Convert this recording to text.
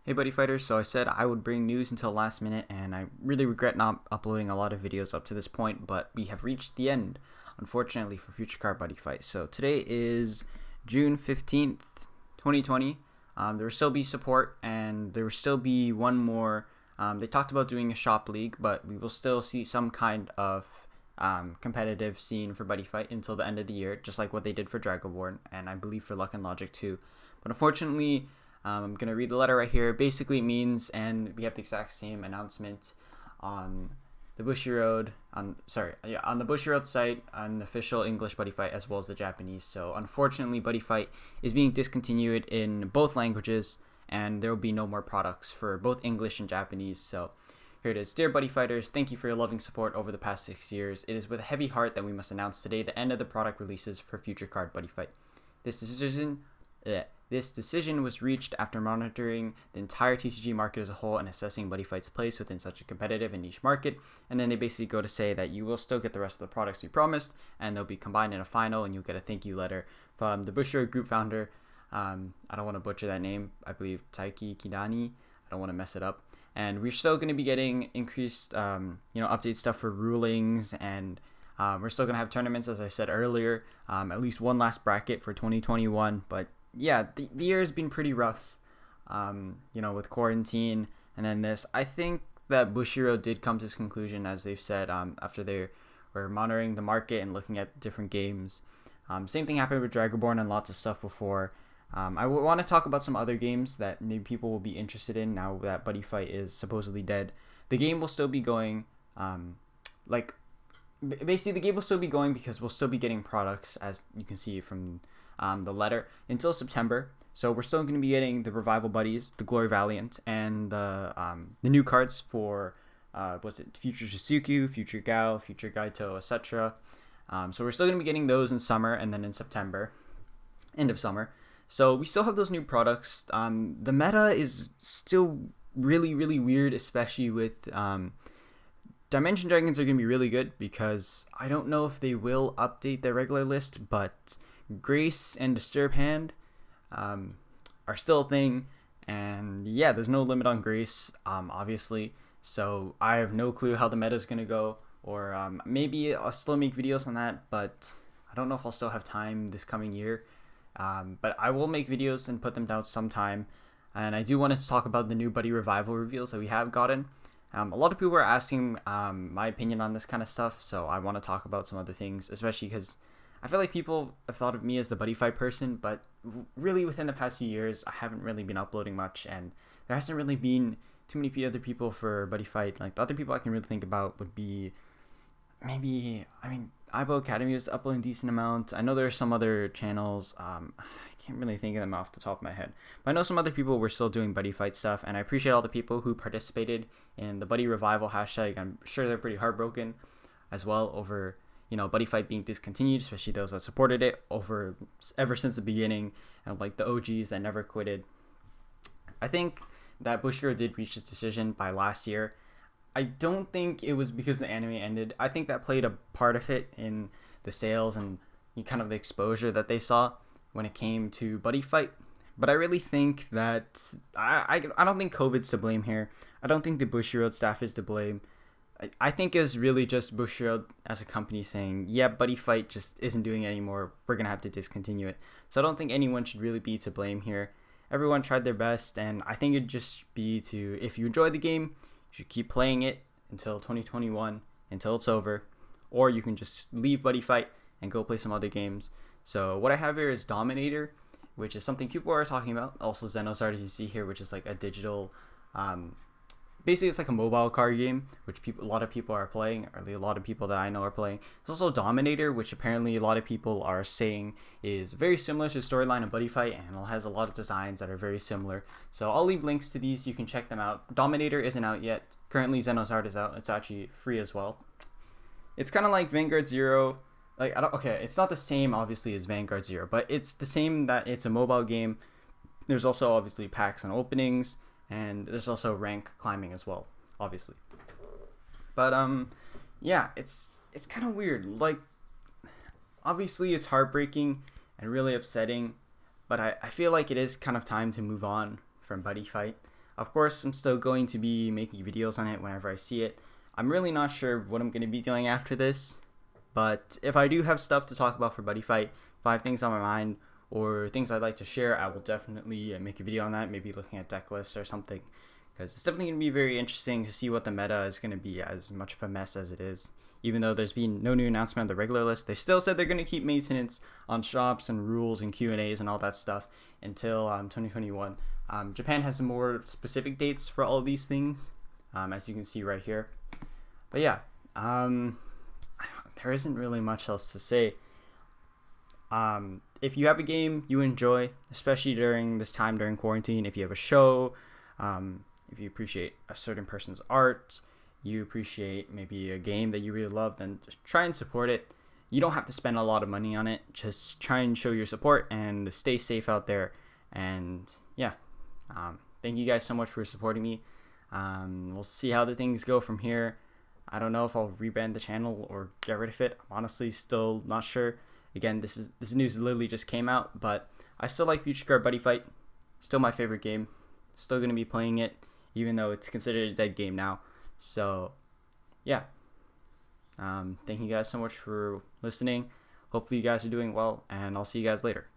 Hey Buddy Fighters, so I said I would bring news until last minute and I really regret not uploading a lot of videos up to this point, but we have reached the end, unfortunately, for Future Car Buddy Fight. So today is June 15th, 2020. There will still be support and there will still be one more. They talked about doing a shop league, but we will still see some kind of competitive scene for Buddy Fight until the end of the year, just like what they did for Dragonborn and I believe for Luck and Logic too. But unfortunately, I'm going to read the letter right here. Basically it means, and we have the exact same announcement on the Bushiroad, on the Bushiroad site, on the official English Buddy Fight as well as the Japanese. So unfortunately Buddy Fight is being discontinued in both languages and there will be no more products for both English and Japanese. So here it is. Dear Buddy Fighters, thank you for your loving support over the past 6 years. It is with a heavy heart that we must announce today the end of the product releases for Future Card Buddy Fight. This decision was reached after monitoring the entire TCG market as a whole and assessing Buddy Fight's place within such a competitive and niche market. And then they basically go to say that you will still get the rest of the products we promised, and they'll be combined in a final, and you'll get a thank you letter from the Bushiroad group founder. I don't want to butcher that name. I believe Taiki Kidani. I don't want to mess it up. And we're still going to be getting increased, update stuff for rulings, and we're still going to have tournaments, as I said earlier. At least one last bracket for 2021, but yeah, the year has been pretty rough, with quarantine and then this. I think that Bushiroad did come to this conclusion, as they've said, after they were monitoring the market and looking at different games. Same thing happened with Dragonborn and lots of stuff before. I want to talk about some other games that maybe people will be interested in now that Buddy Fight is supposedly dead. The game will still be going, basically the game will still be going because we'll still be getting products, as you can see from the letter, until September. So we're still going to be getting the Revival Buddies, the Glory Valiant, and the new cards for Future Jisuku, Future Gao, Future Gaito, etc. So we're still going to be getting those in summer and then in September, end of summer. So we still have those new products. The meta is still really, really weird, especially with Dimension Dragons are going to be really good because I don't know if they will update their regular list, but Grace and Disturb Hand are still a thing, and yeah, there's no limit on Grace, obviously, so I have no clue how the meta is going to go, or maybe I'll still make videos on that, but I don't know if I'll still have time this coming year, but I will make videos and put them down sometime, and I do want to talk about the new Buddy Revival reveals that we have gotten. A lot of people are asking my opinion on this kind of stuff, so I want to talk about some other things, especially because I feel like people have thought of me as the Buddy Fight person, but really within the past few years, I haven't really been uploading much, and there hasn't really been too many other people for Buddy Fight. Like, the other people I can really think about would be Ibo Academy is uploading a decent amount. I know there are some other channels, I can't really think of them off the top of my head, but I know some other people were still doing Buddy Fight stuff, and I appreciate all the people who participated in the Buddy Revival hashtag. I'm sure they're pretty heartbroken as well over Buddy Fight being discontinued, especially those that supported it ever since the beginning, and like the OGs that never quitted. I think that Bushiroad did reach his decision by last year. I don't think it was because the anime ended. I think that played a part of it in the sales and kind of the exposure that they saw when it came to Buddy Fight. But I really think that I don't think COVID's to blame here. I don't think the Bushiroad staff is to blame. I think it's really just Bushiroad as a company saying, yeah, Buddy Fight just isn't doing it anymore. We're going to have to discontinue it. So I don't think anyone should really be to blame here. Everyone tried their best, and I think it'd just be to, if you enjoy the game, you should keep playing it until 2021, until it's over. Or you can just leave Buddy Fight and go play some other games. So what I have here is Dominator, which is something people are talking about. Also Xenosart, as you see here, which is like a digital... basically, it's like a mobile card game, which a lot of people are playing, or a lot of people that I know are playing. There's also Dominator, which apparently a lot of people are saying is very similar to the storyline of Buddy Fight, and it has a lot of designs that are very similar. So I'll leave links to these. You can check them out. Dominator isn't out yet. Currently, Xenosart is out. It's actually free as well. It's kind of like Vanguard Zero. It's not the same, obviously, as Vanguard Zero, but it's the same that it's a mobile game. There's also, obviously, packs and openings. And there's also rank climbing as well, obviously. But yeah, it's kind of weird. Like, obviously it's heartbreaking and really upsetting, but I feel like it is kind of time to move on from Buddy Fight. Of course, I'm still going to be making videos on it whenever I see it. I'm really not sure what I'm going to be doing after this, but if I do have stuff to talk about for Buddyfight, if I have things on my mind or things I'd like to share, I will definitely make a video on that, maybe looking at deck lists or something, because it's definitely going to be very interesting to see what the meta is going to be, as much of a mess as it is. Even though there's been no new announcement on the regular list, they still said they're going to keep maintenance on shops and rules and Q&As and all that stuff until 2021. Japan has some more specific dates for all of these things, as you can see right here. But yeah, there isn't really much else to say. If you have a game you enjoy, especially during this time during quarantine, if you have a show, if you appreciate a certain person's art, you appreciate maybe a game that you really love, then just try and support it. You don't have to spend a lot of money on it. Just try and show your support and stay safe out there. And yeah, thank you guys so much for supporting me. We'll see how the things go from here. I don't know if I'll rebrand the channel or get rid of it. I'm honestly still not sure. Again, this news literally just came out, but I still like Future Card Buddyfight. Still my favorite game. Still going to be playing it, even though it's considered a dead game now. So, yeah. Thank you guys so much for listening. Hopefully you guys are doing well, and I'll see you guys later.